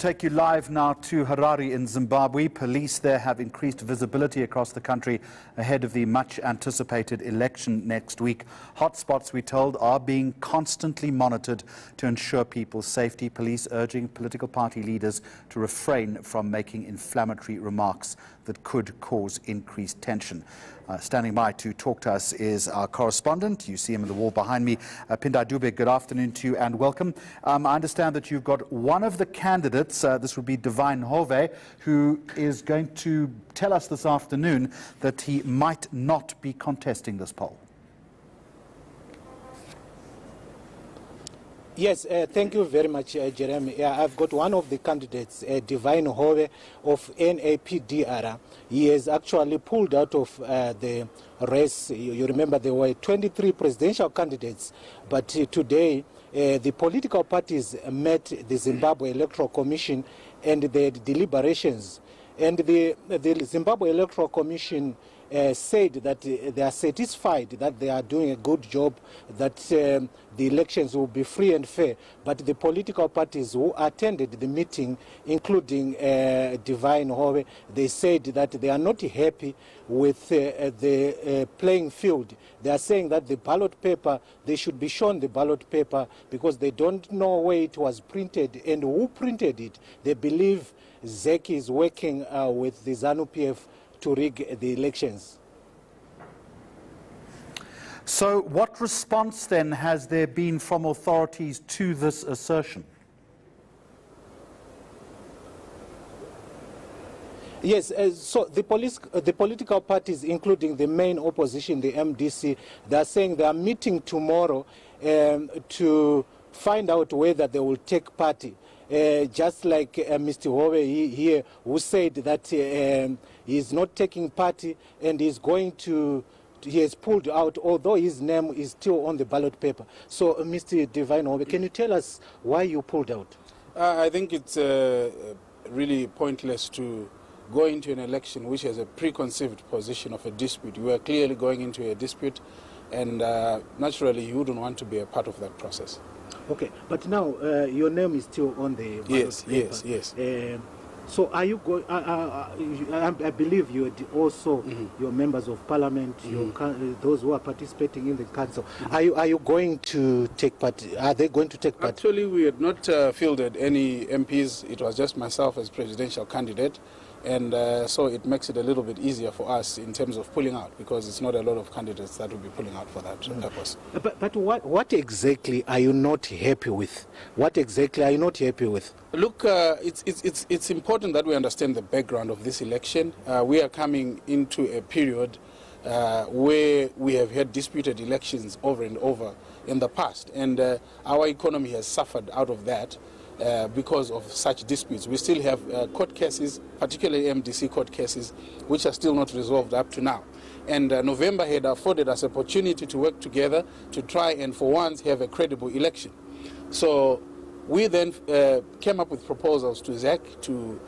Take you live now to Harare in Zimbabwe. Police there have increased visibility across the country ahead of the much-anticipated election next week. Hotspots, we're told, are being constantly monitored to ensure people's safety. Police urging political party leaders to refrain from making inflammatory remarks that could cause increased tension. Standing by to talk to us is our correspondent. You see him on the wall behind me. Pindai Dube, good afternoon to you and welcome. I understand that you've got one of the candidates, this would be Divine Hove, who is going to tell us this afternoon that he might not be contesting this poll. Yes, thank you very much, Jeremy. I've got one of the candidates, Divine Hove of NAPDR. He has actually pulled out of the race. You remember there were 23 presidential candidates, but today the political parties met the Zimbabwe Electoral Commission and the deliberations. And the Zimbabwe Electoral Commission said that they are satisfied that they are doing a good job, that the elections will be free and fair. But the political parties who attended the meeting, including Divine Hove, they said that they are not happy with the playing field. They are saying that the ballot paper, they should be shown the ballot paper because they don't know where it was printed and who printed it. They believe ZEC is working with the ZANU-PF to rig the elections. So what response then has there been from authorities to this assertion? Yes, so the political parties, including the main opposition, the MDC, they are saying they are meeting tomorrow to find out whether they will take part. Just like Mr. Hove here, who said that he is not taking part and is going to, he has pulled out, although his name is still on the ballot paper. So, Mr. Divine Hove, can you tell us why you pulled out? I think it's really pointless to go into an election which has a preconceived position of a dispute. We are clearly going into a dispute, and naturally you wouldn't want to be a part of that process. Okay, but now your name is still on the ballot paper. Yes. So are you going? I believe you also your members of parliament, those who are participating in the council. Are you going to take part? Are they going to take part? Actually, we had not fielded any MPs. It was just myself as presidential candidate. And so it makes it a little bit easier for us in terms of pulling out, because it's not a lot of candidates that will be pulling out for that purpose. But what exactly are you not happy with? What exactly are you not happy with? Look, it's important that we understand the background of this election. We are coming into a period where we have had disputed elections over and over in the past, and our economy has suffered out of that. Because of such disputes. We still have court cases, particularly MDC court cases, which are still not resolved up to now. And November had afforded us opportunity to work together to try and for once have a credible election. So we then came up with proposals to ZEC to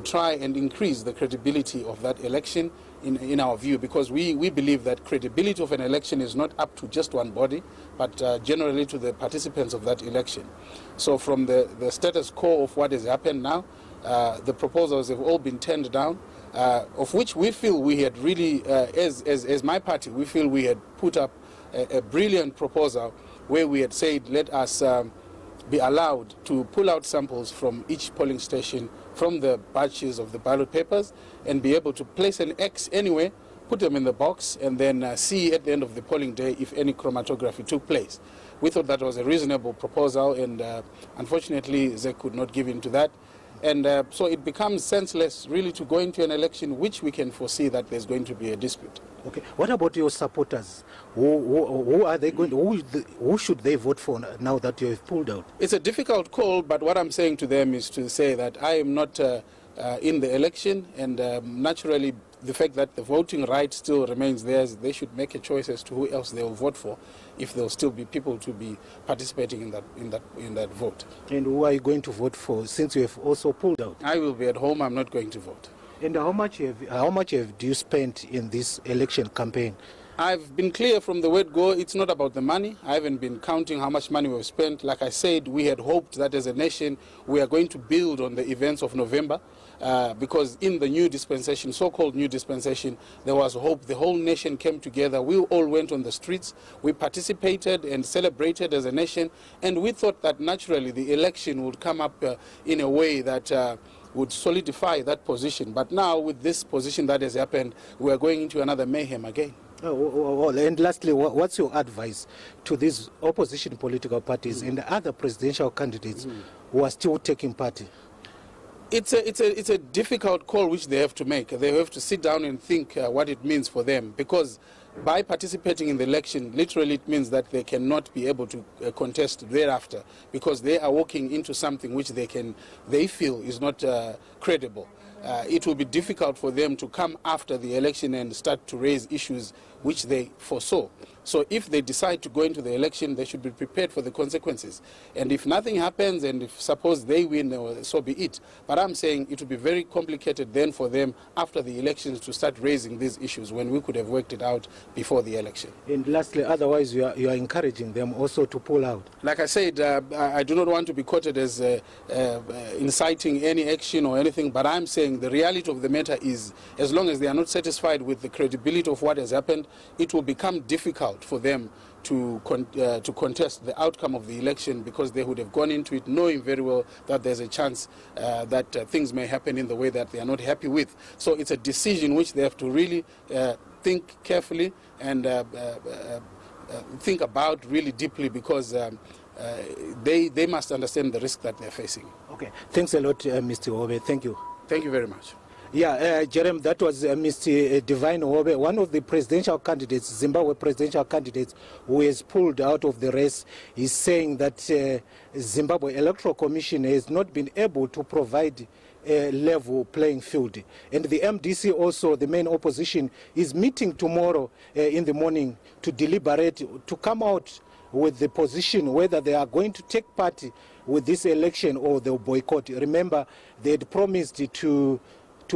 try and increase the credibility of that election in our view, because we believe that credibility of an election is not up to just one body, but generally to the participants of that election. So from the status quo of what has happened now, the proposals have all been turned down, of which we feel we had really, as my party, we feel we had put up a brilliant proposal where we had said, let us be allowed to pull out samples from each polling station from the batches of the ballot papers and be able to place an X anywhere, put them in the box, and then see at the end of the polling day if any chromatography took place. We thought that was a reasonable proposal, and unfortunately they could not give in to that. And so it becomes senseless really to go into an election which we can foresee that there's going to be a dispute. Okay. What about your supporters? Who are they going to, who should they vote for now that you have pulled out? It's a difficult call, but what I'm saying to them is to say that I am not in the election, and naturally the fact that the voting right still remains theirs, they should make a choice as to who else they will vote for, if there will still be people to be participating in that vote. And who are you going to vote for, since you have also pulled out? I will be at home. I'm not going to vote. And how much have you spent in this election campaign? I've been clear from the word go, it's not about the money. I haven't been counting how much money we've spent. Like I said, we had hoped that as a nation we are going to build on the events of November because in the new dispensation, so-called new dispensation, there was hope. The whole nation came together. We all went on the streets. We participated and celebrated as a nation, and we thought that naturally the election would come up in a way that would solidify that position. But now with this position that has happened, we are going into another mayhem again. And lastly, what's your advice to these opposition political parties and other presidential candidates who are still taking part? It's a difficult call which they have to make. They have to sit down and think what it means for them, because by participating in the election, literally it means that they cannot be able to contest thereafter, because they are walking into something which they feel is not credible. It will be difficult for them to come after the election and start to raise issues which they foresaw. So if they decide to go into the election, they should be prepared for the consequences. And if nothing happens, and if suppose they win, so be it. But I'm saying it will be very complicated then for them after the elections to start raising these issues when we could have worked it out before the election. And lastly, otherwise you are encouraging them also to pull out. Like I said, I do not want to be quoted as inciting any action or anything, but I'm saying the reality of the matter is, as long as they are not satisfied with the credibility of what has happened, it will become difficult for them to contest the outcome of the election, because they would have gone into it knowing very well that there's a chance that things may happen in the way that they are not happy with. So it's a decision which they have to really think carefully and think about really deeply, because they must understand the risk that they're facing. Okay, thanks a lot, Mr. Hove. Thank you. Thank you very much. Yeah, Jerem, that was Mr. Divine Hove, one of the presidential candidates, Zimbabwe presidential candidates, who has pulled out of the race. He's saying that Zimbabwe Electoral Commission has not been able to provide a level playing field. And the MDC also, the main opposition, is meeting tomorrow in the morning to deliberate, to come out with the position whether they are going to take part with this election or they'll boycott. Remember, they had promised to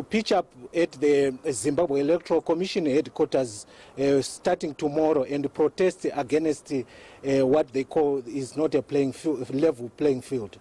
pitch up at the Zimbabwe Electoral Commission headquarters starting tomorrow and protest against what they call is not a level playing field.